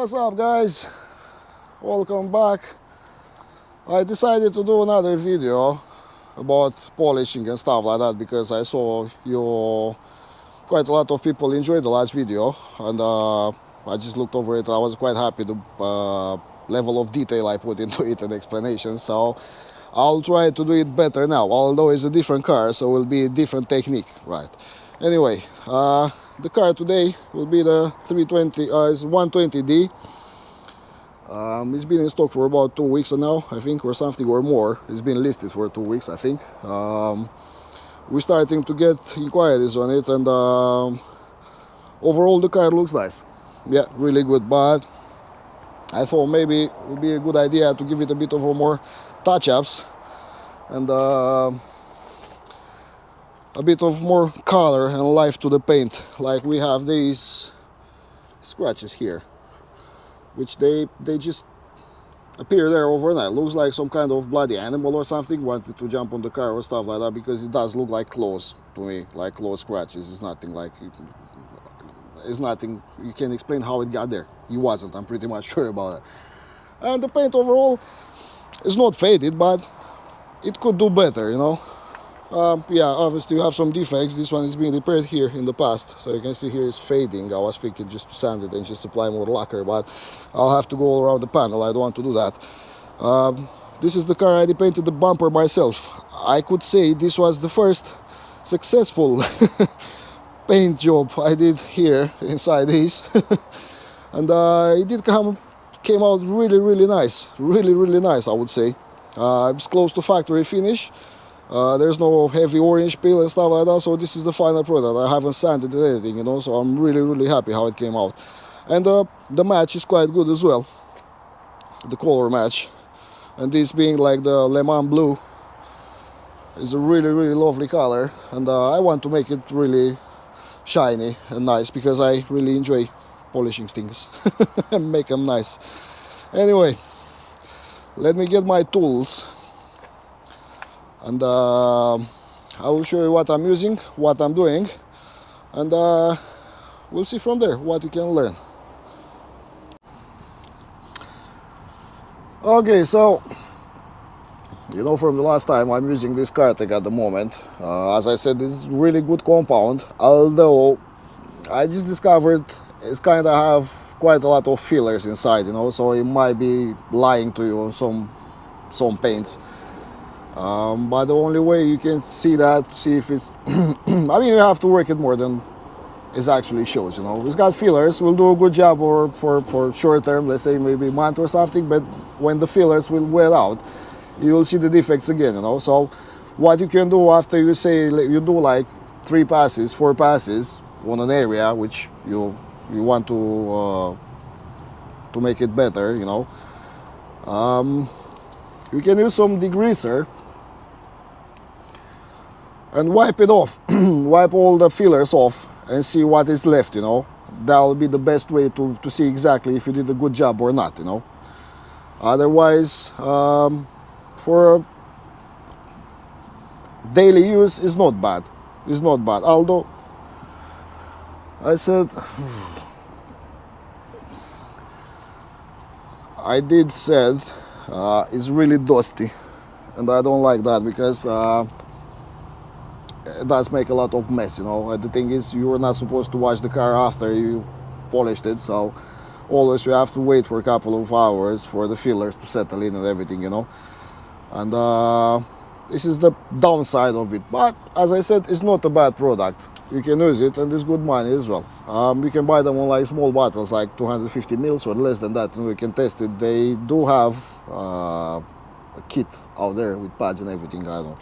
What's up, guys? Welcome back. I decided to do another video about polishing and stuff like that because I saw quite a lot of people enjoyed the last video, and I just looked over it. I was quite happy the level of detail I put into it and explanation, so I'll try to do it better now, although it's a different car, so it will be a different technique, right? Anyway, the car today will be the 320, it's 120D. It's been in stock for about 2 weeks now, I think, or something, or more. It's been listed for 2 weeks, I think. We're starting to get inquiries on it, and overall the car looks nice. Yeah, really good, but I thought maybe it would be a good idea to give it a bit of a more touch-ups and a bit of more color and life to the paint. Like we have these scratches here, which they just appear there overnight. Looks like some kind of bloody animal or something wanted to jump on the car or stuff like that, because it does look like claws to me, like claw scratches. It's nothing like it's nothing you can explain how it got there. It wasn't, I'm pretty much sure about it. And the paint overall is not faded, but it could do better, you know. Yeah, obviously you have some defects. This one is being repaired here in the past, so you can see here it's fading. I was thinking just to sand it and just apply more lacquer, but I'll have to go all around the panel. I don't want to do that. This is the car I painted the bumper myself. I could say this was the first successful paint job I did here inside these. And it did came out really nice, really nice, I would say. It's close to factory finish. There's no heavy orange peel and stuff like that, so this is the final product. I haven't sanded it anything, you know, so I'm really happy how it came out. And the match is quite good as well, the color match. And this being like the Le Mans blue is a really lovely color, and I want to make it really shiny and nice because I really enjoy polishing things and make them nice. Anyway, let me get my tools, and I will show you what I'm using, what I'm doing, and we'll see from there what you can learn. Okay, so you know, from the last time I'm using this Kartek at the moment. As I said, it's really good compound, although I just discovered it's kind of have quite a lot of fillers inside, you know, so it might be lying to you on some paints. But the only way you can see if it's I mean, you have to work it more than it actually shows, you know. It's got fillers, will do a good job or for short term, let's say maybe a month or something, but when the fillers will wear out, you will see the defects again, you know. So what you can do after you say you do like 3 passes, 4 passes on an area which you want to make it better, you know, you can use some degreaser and wipe it off, wipe all the fillers off and see what is left, you know. That will be the best way to see exactly if you did a good job or not, you know. Otherwise, for daily use, is not bad. It's not bad. Although I said it's really dusty, and I don't like that because it does make a lot of mess, you know. And the thing is, you are not supposed to wash the car after you polished it, so always you have to wait for a couple of hours for the fillers to settle in and everything, you know. And this is the downside of it, but as I said, it's not a bad product. You can use it and it's good money as well. You can buy them on like small bottles, like 250 mils or less than that, and we can test it. They do have a kit out there with pads and everything. I don't know,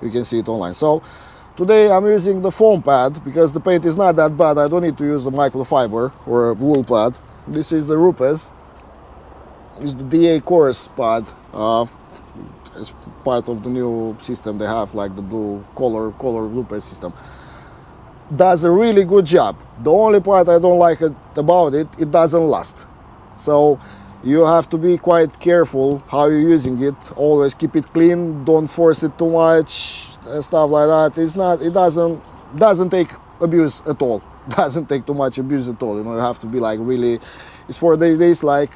you can see it online. So today I'm using the foam pad because the paint is not that bad. I don't need to use a microfiber or a wool pad. This is the rupes. It's the DA coarse pad. As part of the new system they have, like the blue color rupes system. Does a really good job. The only part I don't like about it, it doesn't last. So you have to be quite careful how you're using it. Always keep it clean. Don't force it too much and stuff like that. It doesn't take abuse at all. doesn't take too much abuse at all. You know, you have to be like really, it's for these like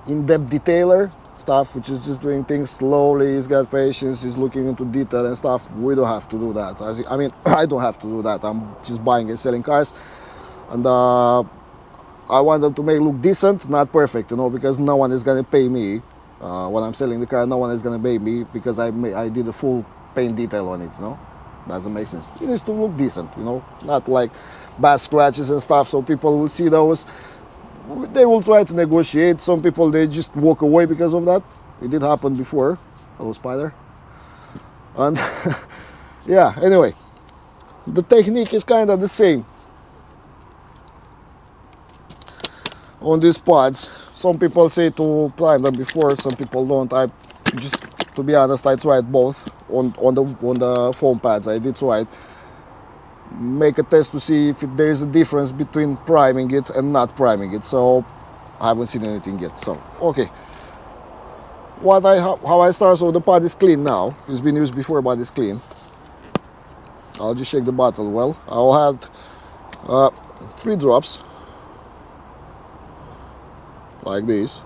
in-depth detailer stuff, which is just doing things slowly. He's got patience, he's looking into detail and stuff. We don't have to do that. I mean, I don't have to do that. I'm just buying and selling cars, and I want them to make look decent, not perfect, you know, because no one is gonna pay me when I'm selling the car. No one is gonna pay me because I did a full paint detail on it, you know. Doesn't make sense. It needs to look decent, you know, not like bad scratches and stuff, so people will see those. They will try to negotiate. Some people, they just walk away because of that. It did happen before. Hello, spider. And yeah, anyway, the technique is kind of the same on these pods. Some people say to prime them before, some people don't. I just, to be honest, I tried both on the foam pads. I did try it. Make a test to see if there is a difference between priming it and not priming it. So I haven't seen anything yet. So okay, how I start. So the pod is clean now. It's been used before, but it's clean. I'll just shake the bottle well. I'll add 3 drops like this,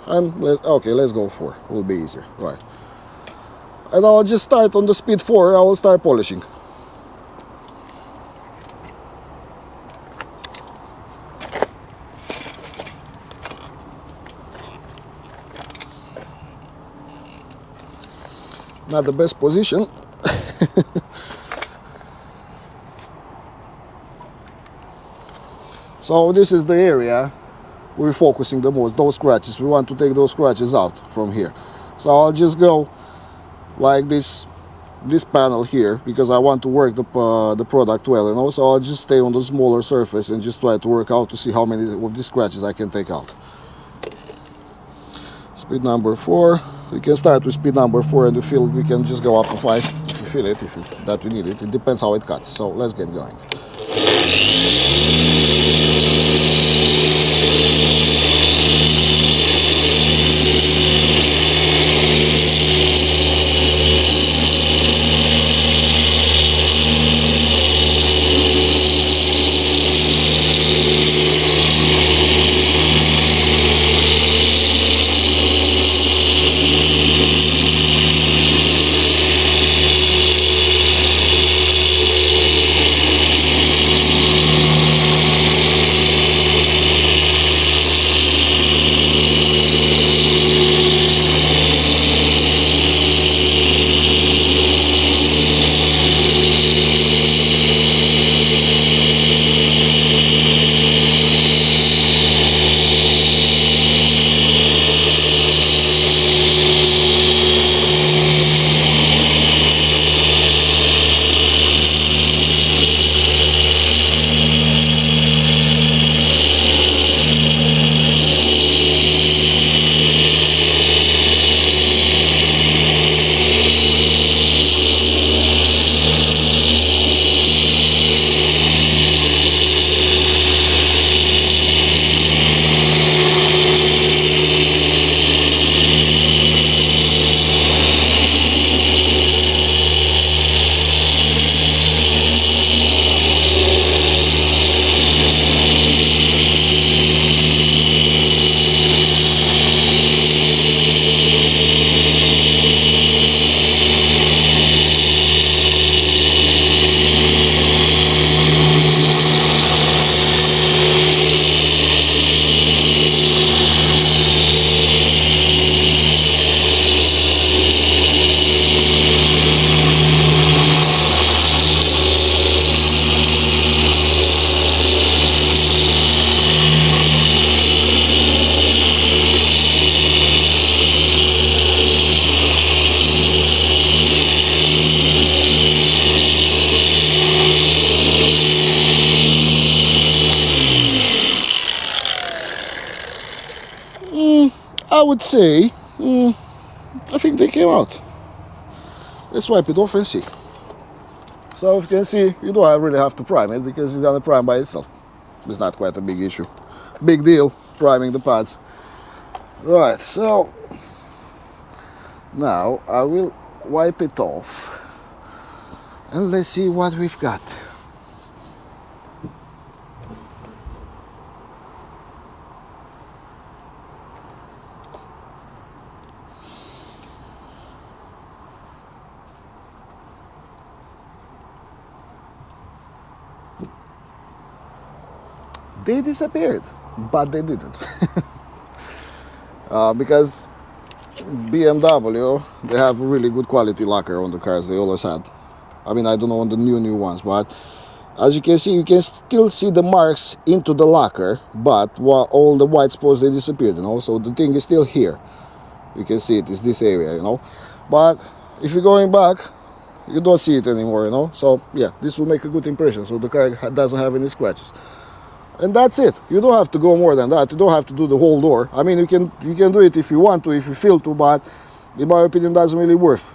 and let's go 4. Will be easier, right? And I'll just start on the speed 4. I will start polishing. Not the best position. So this is the area we're focusing the most, those scratches. We want to take those scratches out from here. So I'll just go like this panel here, because I want to work the product well, you know. So I'll just stay on the smaller surface and just try to work out to see how many of these scratches I can take out. Speed number 4. We can start with speed number 4, and we can just go up to 5 if you feel it, that we need it. It depends how it cuts. So let's get going. I would say, I think they came out. Let's wipe it off and see. So if you can see, you don't really have to prime it, because it's gonna prime by itself. It's not quite a big issue. Big deal, priming the pads. Right, so now I will wipe it off And let's see what we've got. They disappeared, but they didn't. Because BMW, they have really good quality lacquer on the cars. They always had. I mean, I don't know on the new ones, but as you can see, you can still see the marks into the lacquer, but all the white spots, they disappeared, you know. So the thing is still here. You can see it is this area, you know. But if you're going back, you don't see it anymore, you know. So yeah, this will make a good impression. So the car doesn't have any scratches. And that's it. You don't have to go more than that. You don't have to do the whole door. I mean, you can do it if you want to, if you feel to, but in my opinion, doesn't really worth.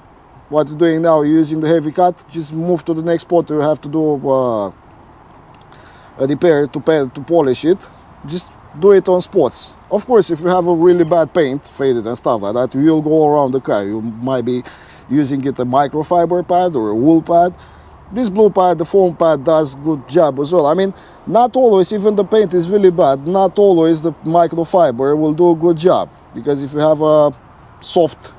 What you're doing now, you're using the heavy cut, just move to the next spot. You have to do a repair to polish it. Just do it on spots. Of course, if you have a really bad paint, faded and stuff like that, you'll go around the car. You might be using it a microfiber pad or a wool pad. This blue pad, the foam pad, does good job as well. I mean, not always, even the paint is really bad, not always the microfiber will do a good job. Because if you have a soft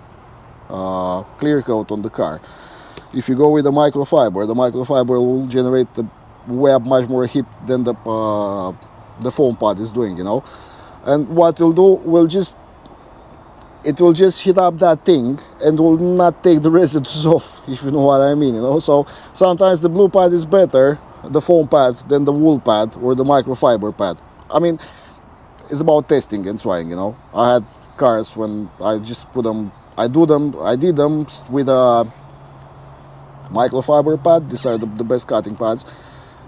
clear coat on the car, if you go with the microfiber will generate the web much more heat than the foam pad is doing, you know. And what it'll do will just heat up that thing and will not take the residues off, if you know what I mean, you know. So sometimes the blue pad is better, the foam pad, than the wool pad or the microfiber pad. I mean, it's about testing and trying, you know. I had cars when I just put them, I did them with a microfiber pad. These are the best cutting pads.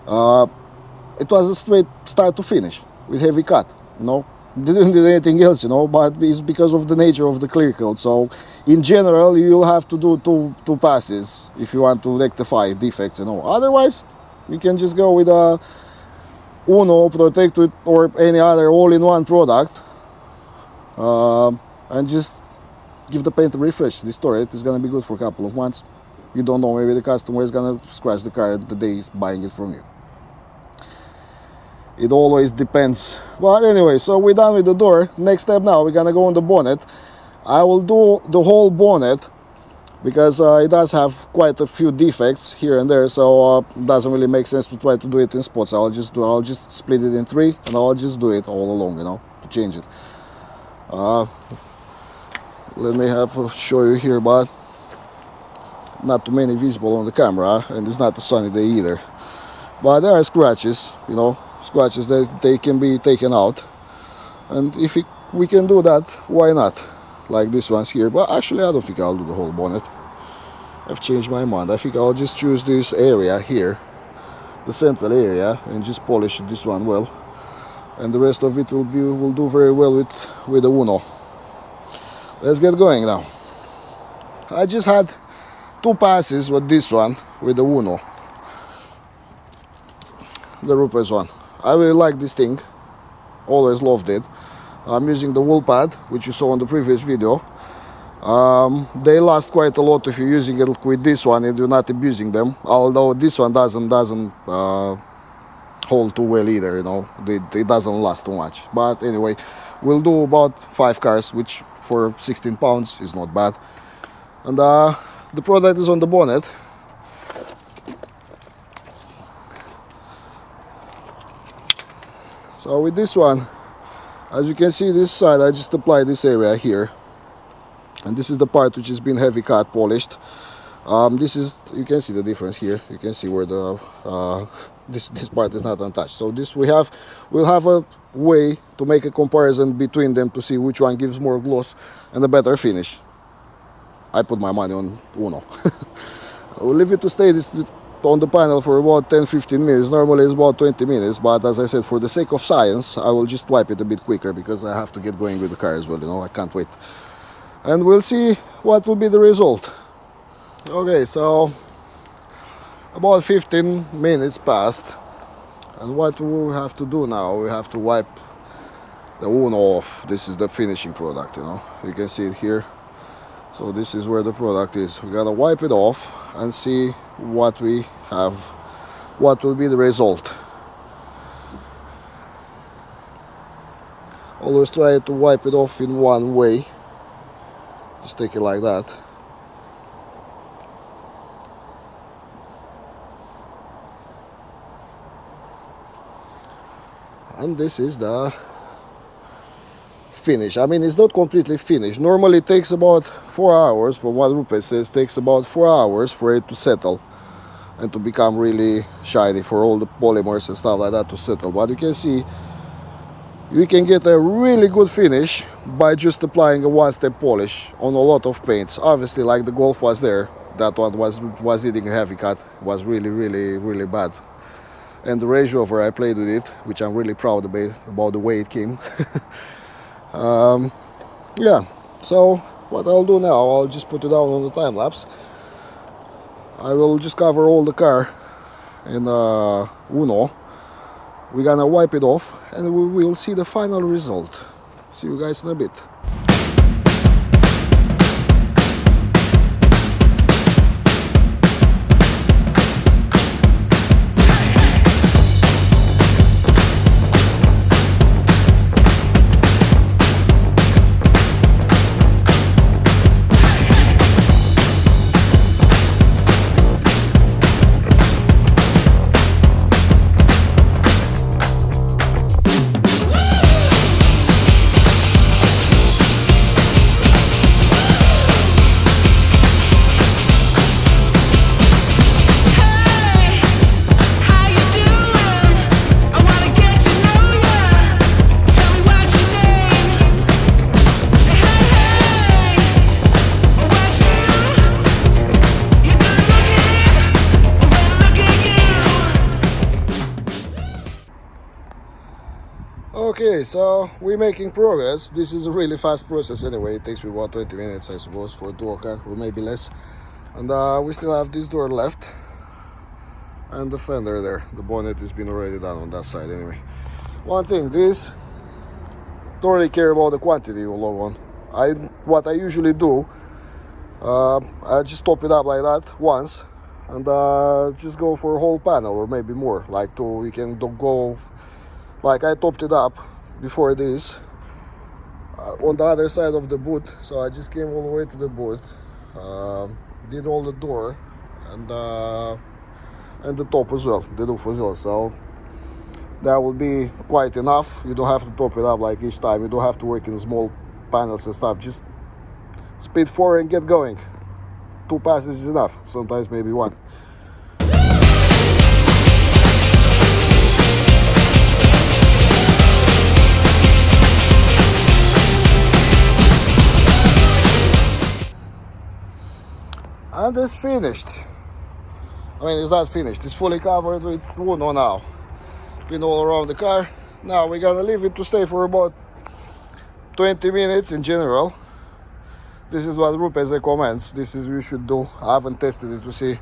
It was a straight start to finish with heavy cut, you know. Didn't do anything else, you know, but it's because of the nature of the clear coat. So in general, you'll have to do two passes if you want to rectify defects, you know. Otherwise, you can just go with a Uno Protector or any other all-in-one product and just give the paint a refresh, restore it. It's gonna be good for a couple of months. You don't know, maybe the customer is gonna scratch the car the day he's buying it from you. It always depends. But anyway, so we're done with the door. Next step now, we're gonna go on the bonnet. I will do the whole bonnet because it does have quite a few defects here and there, so it doesn't really make sense to try to do it in spots. I'll just split it in three and I'll just do it all along, you know, to change it. Let me show you here, but not too many visible on the camera, and it's not a sunny day either. But there are scratches, you know, scratches that they can be taken out, and if we can do that, why not? Like this one's here. But actually, I don't think I'll do the whole bonnet. I've changed my mind. I think I'll just choose this area here, the central area, and just polish this one well, and the rest of it will do very well with the Uno. Let's get going now. I just had 2 passes with this one, with the Uno, the rupes one. I really like this thing, always loved it. I'm using the wool pad, which you saw in the previous video. They last quite a lot if you're using it with this one and you're not abusing them, although this one doesn't hold too well either, you know. It doesn't last too much. But anyway, we'll do about 5 cars, which for 16 pounds is not bad. And the product is on the bonnet. So with this one, as you can see, this side I just applied this area here, and this is the part which has been heavy cut, polished. This is, you can see the difference here. You can see where the this part is not untouched. So this we'll have a way to make a comparison between them to see which one gives more gloss and a better finish. I put my money on Uno. I will leave it to stay on the panel for about 10-15 minutes. Normally it's about 20 minutes, but as I said, for the sake of science, I will just wipe it a bit quicker because I have to get going with the car as well, you know. I can't wait. And we'll see what will be the result. Okay, so about 15 minutes passed, and what we have to do now, we have to wipe the Uno off. This is the finishing product, you know. You can see it here. So this is where the product is. We're gonna wipe it off and see what we have, what will be the result. Always try to wipe it off in one way. Just take it like that. And this is the finish. I mean, it's not completely finished. Normally it takes about 4 hours, from what Rupes says, it takes about 4 hours for it to settle and to become really shiny, for all the polymers and stuff like that to settle. But you can see, you can get a really good finish by just applying a one-step polish on a lot of paints. Obviously, like the Golf was there, that one was eating a heavy cut, was really bad. And the Range Rover, I played with it, which I'm really proud about the way it came. Yeah, so what I'll do now, I'll just put it down on the time lapse. I will just cover all the car in Uno. We're gonna wipe it off and we will see the final result. See you guys in a bit. Okay, so we're making progress. This is a really fast process anyway. It takes me about 20 minutes, I suppose, for a door car, or maybe less. And we still have this door left and the fender there. The bonnet has been already done on that side anyway. One thing, this don't really care about the quantity of logo on. What I usually do, I just top it up like that once and just go for a whole panel or maybe more. Like you can go. Like I topped it up before this on the other side of the boot, so I just came all the way to the boot, did all the door and the top as well, the roof as well. So that will be quite enough. You don't have to top it up like each time. You don't have to work in small panels and stuff. Just speed forward and get going. 2 passes is enough. Sometimes maybe 1. And it's finished. I mean, it's not finished. It's fully covered with Uno now. Been all around the car. Now we're gonna leave it to stay for about 20 minutes in general. This is what Rupes recommends. This is what you should do. I haven't tested it to see.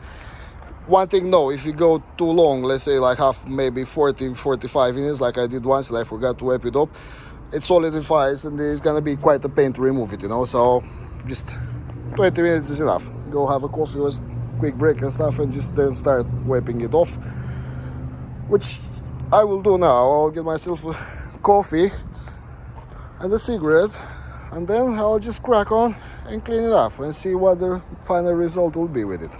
One thing, no, if you go too long, let's say like maybe 40-45 minutes, like I did once and I forgot to wipe it up, it solidifies and it's gonna be quite a pain to remove it, you know. So just 20 minutes is enough. Go have a coffee or a quick break and stuff and just then start wiping it off, which I will do now. I'll get myself a coffee and a cigarette and then I'll just crack on and clean it up and see what the final result will be with it.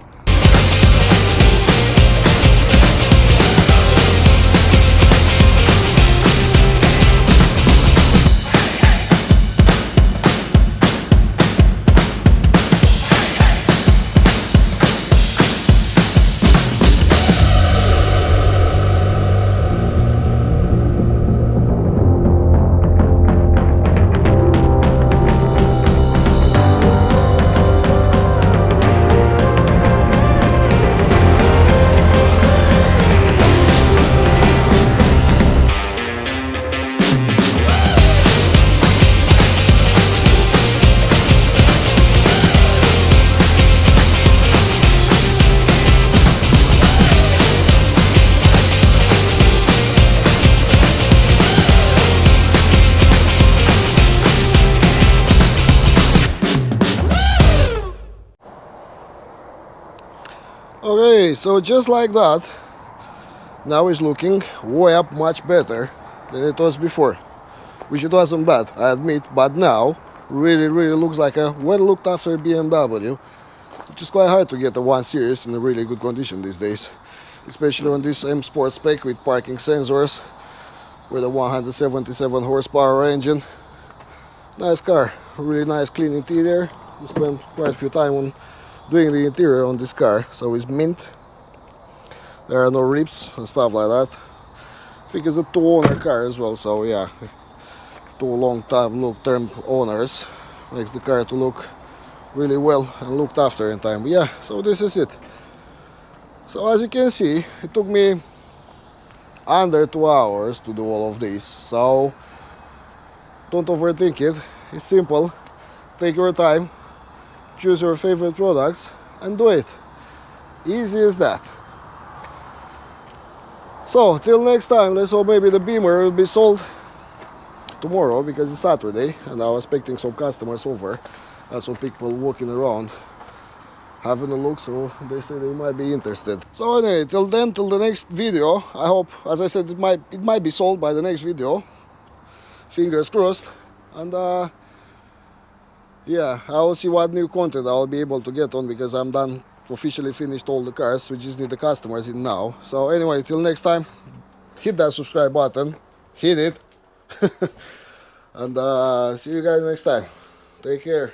Okay, so just like that, now it's looking way up much better than it was before, which it wasn't bad, I admit, but now really looks like a well looked after BMW, which is quite hard to get a 1 Series in a really good condition these days, especially on this M Sport spec with parking sensors, with a 177 horsepower engine. Nice car, really nice clean interior. We spent quite a few time on doing the interior on this car, so it's mint. There are no rips and stuff like that. I think it's a 2-owner car as well, so yeah, 2 long-term owners makes the car to look really well and looked after in time. But yeah, so this is it. So as you can see, it took me under 2 hours to do all of this, so don't overthink it. It's simple. Take your time, choose your favorite products and do it. Easy as that. So till next time, let's hope maybe the beemer will be sold tomorrow because it's Saturday and I was expecting some customers over. That's some people walking around having a look, so they say they might be interested. So anyway, till then, till the next video, I hope, as I said, it might be sold by the next video. Fingers crossed. And yeah, I'll see what new content I'll be able to get on because I'm done, officially finished all the cars. We just need the customers in now. So anyway, till next time, hit that subscribe button, hit it, and see you guys next time. Take care.